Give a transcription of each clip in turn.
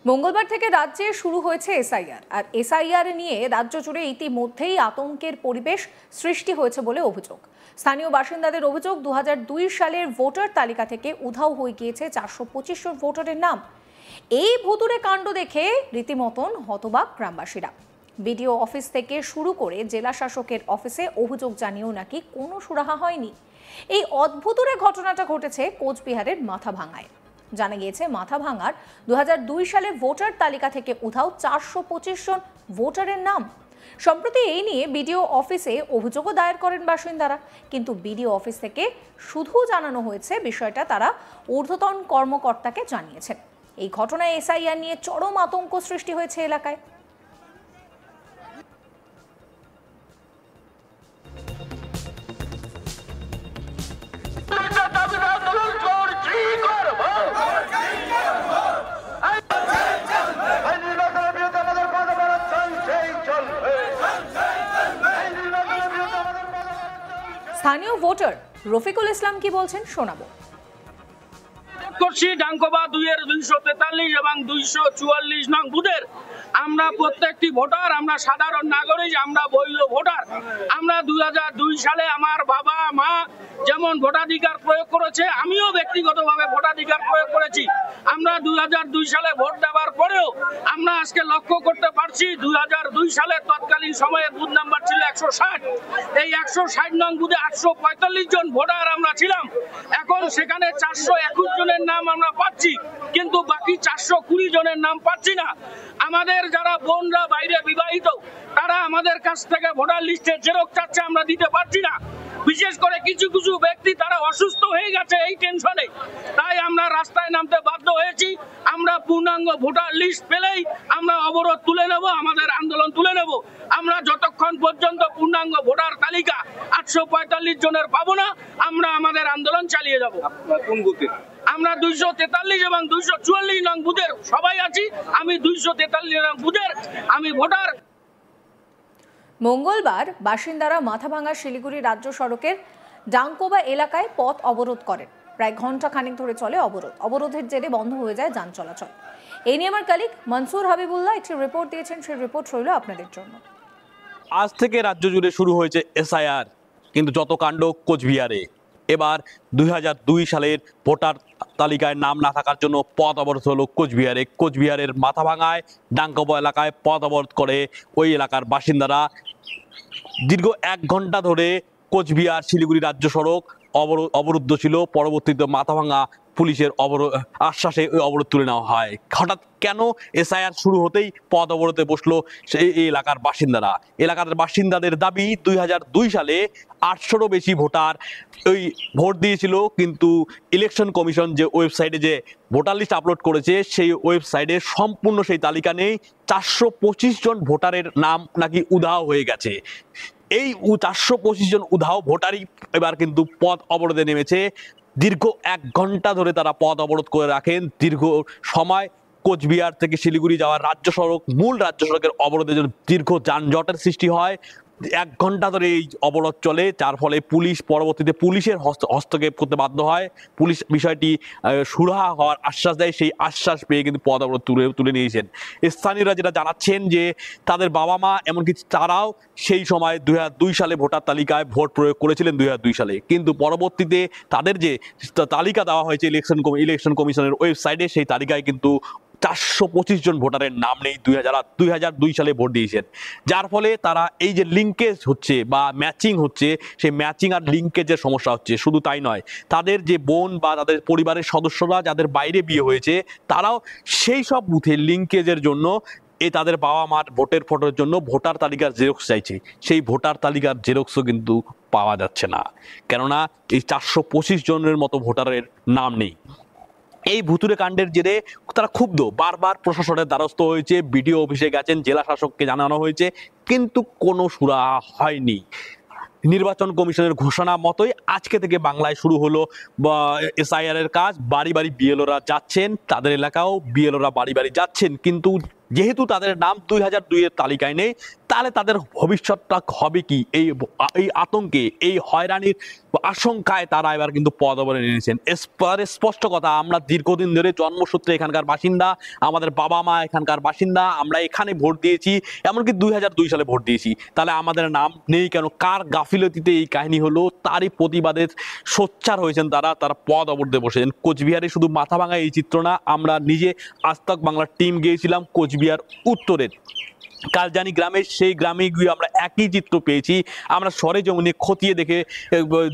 মঙ্গলবার থেকে রাজ্যে শুরু হয়েছে এসআইআর আর এসআইআর নিয়ে রাজ্য জুড়ে ইতিমধ্যেই আতঙ্কের পরিবেশ সৃষ্টি হয়েছে বলে অভিযোগ। স্থানীয় বাসিন্দাদের অভিযোগ 2002 সালের ভোটার তালিকা থেকে উধাও হয়ে গিয়েছে 425 জন ভোটারের নাম। এই ভুতুড়ে কাণ্ড দেখে রীতিমতন হতবাক গ্রামবাসীরা। বিডিও অফিস থেকে শুরু করে জেলা শাসকের অফিসে অভিযোগ জানিয়েও নাকি কোনো সুরাহা হয়নি। এই অদ্ভুতুড়ে ঘটনাটা ঘটেছে কোচবিহারের মাথাভাঙায়। জানা গিয়েছে মাথাভাঙার 2002 সালে ভোটার তালিকা থেকে উধাও 425 জন ভোটারের নাম। সম্প্রতি এই নিয়ে বিডিও অফিসে অভিযোগও দায়ের করেন বাসিন্দারা, কিন্তু বিডিও অফিস থেকে শুধু জানানো হয়েছে বিষয়টা তারা ঊর্ধ্বতন কর্মকর্তাকে জানিয়েছেন। এই ঘটনায় এসআইআর নিয়ে চরম আতঙ্ক সৃষ্টি হয়েছে এলাকায়। স্থানীয় ভোটার রফিকুল ইসলাম কি বলছেন শোনাবো। ডাঙ্কোবা 243 এবং 244 নং বুথের আমরা প্রত্যেকটি ভোটার, আমরা সাধারণ নাগরিক, আমরা বৈধ ভোটার। আমরা 2002 সালে আমার বাবা মা যেমন ভোটাধিকার প্রয়োগ করেছে, আমিও ব্যক্তিগতভাবে ভোটাধিকার প্রয়োগ করেছি। আমরা 2002 সালে ভোট দেওয়ার পরেও আমরা আজকে লক্ষ্য করতে পারছি 2002 সালে তৎকালীন সময়ে বুথ নাম্বার ছিল 160। এই 160 নং বুথে 845 জন ভোটার আমরা ছিলাম। এখন সেখানে 421 জনের নাম আমরা পাচ্ছি, কিন্তু বাকি 420 জনের নাম পাচ্ছি না। আমাদের যারা বোনরা বাইরে বিবাহিত, তারা আমাদের কাছ থেকে ভোটার লিস্টে জেরক্স চাচ্ছে, আমরা দিতে পারছি না। বিশেষ করে কিছু কিছু ব্যক্তি তারা অসুস্থ হয়ে গেছে এই টেনশনে, তাই আমরা রাস্তায় নামতে বাধ্য হয়েছি। আমরা পূর্ণাঙ্গ ভোটার লিস্ট পেলেই আমরা অবরোধ তুলে নেব, আমাদের আন্দোলন তুলে নেব। আমরা যতক্ষণ পর্যন্ত পূর্ণাঙ্গ ভোটার তালিকা 845 জনের পাবো না, আমরা আমাদের আন্দোলন চালিয়ে যাব। কোন বুথে? আমরা 243 এবং 244 নং বুথের সবাই আছি। আমি 243 নং বুথের আমি ভোটার। মঙ্গলবার বাসিন্দারা মাথাভাঙা শিলিগুড়ি রাজ্য সড়কের ডাঙ্কোবা এলাকায় পথ অবরোধ করেন। প্রায় ঘন্টা খানেক ধরে চলে অবরোধের জেরে বন্ধ হয়ে যায় যান চলাচল। এই নিয়ে আমার কলিগ মনসুর হাবিবুল্লাহ একটি রিপোর্ট দিয়েছেন, সেই রিপোর্ট রইল আপনাদের জন্য। আজ থেকে রাজ্য জুড়ে শুরু হয়েছে এসআইআর, কিন্তু যত কাণ্ড কোচবিহারে। এবার 2002 সালের ভোটার তালিকায় নাম না থাকার জন্য পথ অবরোধ হলো কোচবিহারের মাথাভাঙায় ডাঙ্কোবা এলাকায় পথ অবরোধ করে ওই এলাকার বাসিন্দারা। দীর্ঘ 1 ঘন্টা ধরে কোচবিহার শিলিগুড়ি রাজ্য সড়ক অবরুদ্ধ ছিল। পরবর্তীতে মাথাভাঙা পুলিশের আশ্বাসে ওই অবরোধ তুলে নেওয়া হয়। হঠাৎ কেন এসআইআর শুরু হতেই পথ অবরোধে বসলো সেই এলাকার বাসিন্দারা? এলাকার বাসিন্দাদের দাবি 2002 সালে 800রও বেশি ভোটার ওই ভোট দিয়েছিল, কিন্তু ইলেকশন কমিশন যে ওয়েবসাইটে যে ভোটার লিস্ট আপলোড করেছে সেই ওয়েবসাইটে সম্পূর্ণ সেই তালিকা নেই। 425 জন ভোটারের নাম নাকি উধাও হয়ে গেছে। এই 425 জন উধাও ভোটারই এবার কিন্তু পথ অবরোধে নেমেছে। দীর্ঘ 1 ঘন্টা ধরে তারা পথ অবরোধ করে রাখেন। দীর্ঘ সময় কোচবিহার থেকে শিলিগুড়ি যাওয়ার মূল রাজ্য সড়কের অবরোধের জন্য দীর্ঘ যানজটের সৃষ্টি হয়। 1 ঘন্টা ধরে এই অবরোধ চলে, যার ফলে পরবর্তীতে পুলিশের হস্তক্ষেপ করতে বাধ্য হয়। পুলিশ বিষয়টি সুরাহা হওয়ার আশ্বাস দেয়, সেই আশ্বাস পেয়ে কিন্তু পথ অবরোধ তুলে নিয়েছেন। স্থানীয়রা যেটা জানাচ্ছেন যে তাদের বাবা মা এমনকি তারাও সেই সময় 2002 সালে ভোটার তালিকায় ভোট প্রয়োগ করেছিলেন 2002 সালে, কিন্তু পরবর্তীতে তাদের যে তালিকা দেওয়া হয়েছে ইলেকশন কমিশনের ওয়েবসাইটে, সেই তালিকায় কিন্তু 425 জন ভোটারের নাম নেই 2002 সালে ভোট দিয়েছেন। যার ফলে তারা এই যে লিঙ্কেজ হচ্ছে বা ম্যাচিং হচ্ছে, সেই ম্যাচিং আর লিঙ্কেজের সমস্যা হচ্ছে। শুধু তাই নয়, তাদের যে বোন বা তাদের পরিবারের সদস্যরা যাদের বাইরে বিয়ে হয়েছে, তারাও সেই সব বুথে লিঙ্কেজের জন্য তাদের বাবা মার ভোটের ফটোর জন্য ভোটার তালিকার জেরক্স চাইছে। সেই ভোটার তালিকার জেরক্সও কিন্তু পাওয়া যাচ্ছে না, কেননা এই 425 জনের মতো ভোটারের নাম নেই। এই ভুতুড়ে কাণ্ডের জেরে তারা ক্ষুব্ধ, বারবার প্রশাসনের দ্বারস্থ হয়েছে, বিডিও অফিসে গেছেন, জেলা শাসককে জানানো হয়েছে, কিন্তু কোনো সুরাহা হয়নি। নির্বাচন কমিশনের ঘোষণা মতোই আজকে থেকে বাংলায় শুরু হলো এসআইআর এর কাজ। বাড়ি বাড়ি বিএলওরা যাচ্ছেন, তাদের এলাকাও বিএলওরা বাড়ি বাড়ি যাচ্ছেন, কিন্তু যেহেতু তাদের নাম 2002 এর তালিকায় নেই, তাহলে তাদের ভবিষ্যৎটা হবে কি? এই এই আতঙ্কে, এই হয়রানির আশঙ্কায় তারা এবার কিন্তু পদ অবলম্বনে নিয়েছেন। স্পষ্ট কথা, আমরা দীর্ঘদিন ধরে জন্মসূত্রে এখানকার বাসিন্দা, আমাদের বাবা মা এখানকার বাসিন্দা, আমরা এখানে ভোট দিয়েছি, এমনকি 2002 সালে ভোট দিয়েছি। তাহলে আমাদের নাম নেই কেন? কার গাফিলতিতে এই কাহিনী হলো? তারই প্রতিবাদে সোচ্চার হয়েছেন তারা পদ অবরোধে বসেছেন। কোচবিহারে শুধু মাথা ভাঙা এই চিত্র না, আমরা নিজে আজ তাক বাংলার টিম গিয়েছিলাম কোচবিহার উত্তরের কালজানি গ্রামে। সেই গ্রামে গিয়ে আমরা একই চিত্র পেয়েছি। আমরা সরেজমিনে খতিয়ে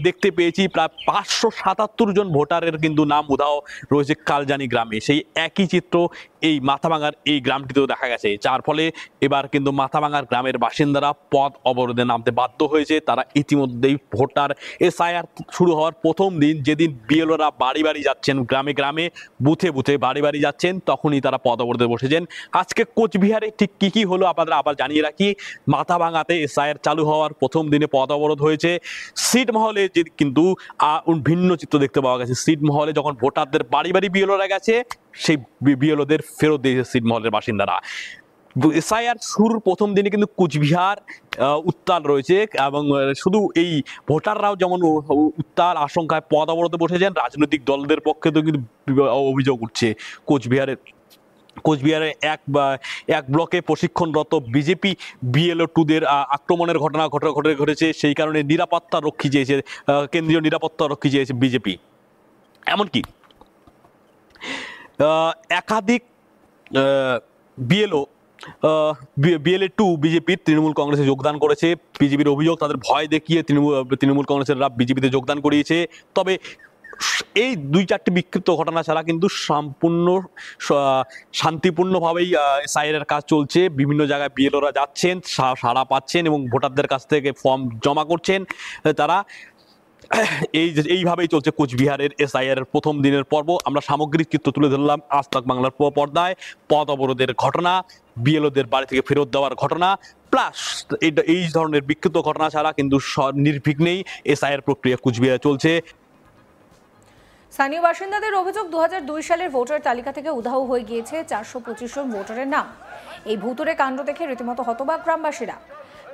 দেখতে পেয়েছি প্রায় 577 জন ভোটারের কিন্তু নাম উধাও রয়েছে কালজানি গ্রামে। সেই একই চিত্র এই মাথাভাঙার এই গ্রামটিতেও দেখা গেছে, যার ফলে এবার কিন্তু মাথাভাঙার গ্রামের বাসিন্দারা পথ অবরোধে নামতে বাধ্য হয়েছে। তারা ইতিমধ্যেই ভোটার এসআইআর শুরু হওয়ার প্রথম দিন, যেদিন বিএলওরা বাড়ি বাড়ি যাচ্ছেন, গ্রামে গ্রামে বুথে বুথে বাড়ি বাড়ি যাচ্ছেন, তখনই তারা পথ অবরোধে বসেছেন। আজকে কোচবিহারে ঠিক কি কি হলো আপনাদের আবার জানিয়ে রাখি। মাথাভাঙাতে এসআইআর চালু হওয়ার প্রথম দিনে পথ অবরোধ হয়েছে। সিট মহলে যে কিন্তু ভিন্ন চিত্র দেখতে পাওয়া গেছে। সিট মহলে যখন ভোটারদের বাড়ি বাড়ি বিএলওরা গেছে, সেই বিএলওদের ফেরত দিয়েছে সিট মহলের বাসিন্দারা। এসআইআর শুরুর প্রথম দিনে কিন্তু কোচবিহার উত্তাল রয়েছে, এবং শুধু এই ভোটাররাও যেমন উত্তাল আশঙ্কায় পথ অবরোধে বসেছেন, রাজনৈতিক দলদের পক্ষে তো কিন্তু অভিযোগ উঠছে। কোচবিহারে এক ব্লকে প্রশিক্ষণরত বিজেপি বিএলও 2দের আক্রমণের ঘটনা ঘটেছে। সেই কারণে নিরাপত্তা রক্ষী চেয়েছে, কেন্দ্রীয় নিরাপত্তা রক্ষী চেয়েছে বিজেপি। এমনকি একাধিক বিএলএ 2 বিজেপির তৃণমূল কংগ্রেসে যোগদান করেছে। বিজেপির অভিযোগ, তাদের ভয় দেখিয়ে তৃণমূল কংগ্রেসের বিজেপিতে যোগদান করিয়েছে। তবে এই 2-4টি বিক্ষিপ্ত ঘটনা ছাড়া কিন্তু সম্পূর্ণ শান্তিপূর্ণভাবেই এসআইআর কাজ চলছে। বিভিন্ন জায়গায় বিএলওরা যাচ্ছেন, সাড়া পাচ্ছেন এবং ভোটারদের কাছ থেকে ফর্ম জমা করছেন তারা। এইভাবেই চলছে কোচবিহারের এসআইআর প্রথম দিনের পর্ব। আমরা সামগ্রিক চিত্র তুলে ধরলাম আজ তাক বাংলার পর্দায়। পথ অবরোধের ঘটনা, বিএলওদের বাড়ি থেকে ফেরত দেওয়ার ঘটনা, প্লাস এই ধরনের বিক্ষিপ্ত ঘটনা ছাড়া কিন্তু নির্বিঘ্নেই এসআইআর প্রক্রিয়া কোচবিহারে চলছে। স্থানীয় বাসিন্দাদের অভিযোগ, 2002 সালের ভোটার তালিকা থেকে উধাও হয়ে গিয়েছে 425 জন ভোটারের নাম। এই ভুতুড়ে কাণ্ড দেখে রীতিমতো হতবাক গ্রামবাসীরা।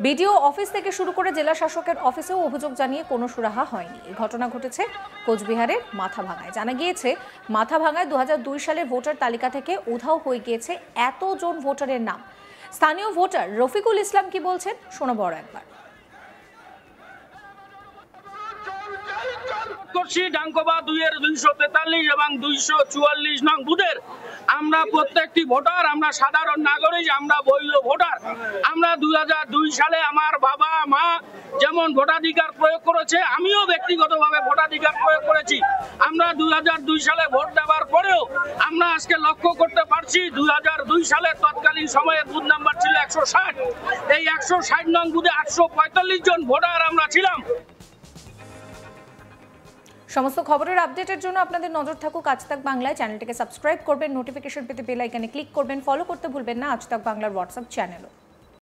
বিডিও অফিস থেকে শুরু করে জেলা শাসকের অফিসেও অভিযোগ জানিয়ে কোনো সুরাহা হয়নি। এই ঘটনা ঘটেছে কোচবিহারের মাথাভাঙায়। জানা গিয়েছে, মাথাভাঙায় 2002 সালের ভোটার তালিকা থেকে উধাও হয়ে গিয়েছে এতজন ভোটারের নাম। স্থানীয় ভোটার রফিকুল ইসলাম কি বলছেন শোনাবো একবার। ডাঙ্কোবা 2-এর 243 এবং 244 নং বুথের আমরা প্রত্যেকটি ভোটার, আমরা সাধারণ নাগরিক, আমরা বৈধ ভোটার। আমরা 2002 সালে আমার বাবা মা যেমন ভোটাধিকার প্রয়োগ করেছে, আমিও ব্যক্তিগতভাবে ভোটাধিকার প্রয়োগ করেছি। আমরা 2002 সালে ভোট দেওয়ার পরেও আমরা আজকে লক্ষ্য করতে পারছি 2002 সালে তৎকালীন সময়ে বুথ নাম্বার ছিল 160। এই 160 নং বুথে 845 জন ভোটার আমরা ছিলাম। সমস্ত খবরের আপডেটের জন্য আপনাদের নজর থাকুক আজ তাক বাংলায়। চ্যানেলটিকে সাবস্ক্রাইব করবেন, নোটিফিকেশন পেতে বেল আইকনে ক্লিক করবেন, ফলো করতে ভুলবেন না আজ তাক বাংলার হোয়াটসঅ্যাপ চ্যানেলও।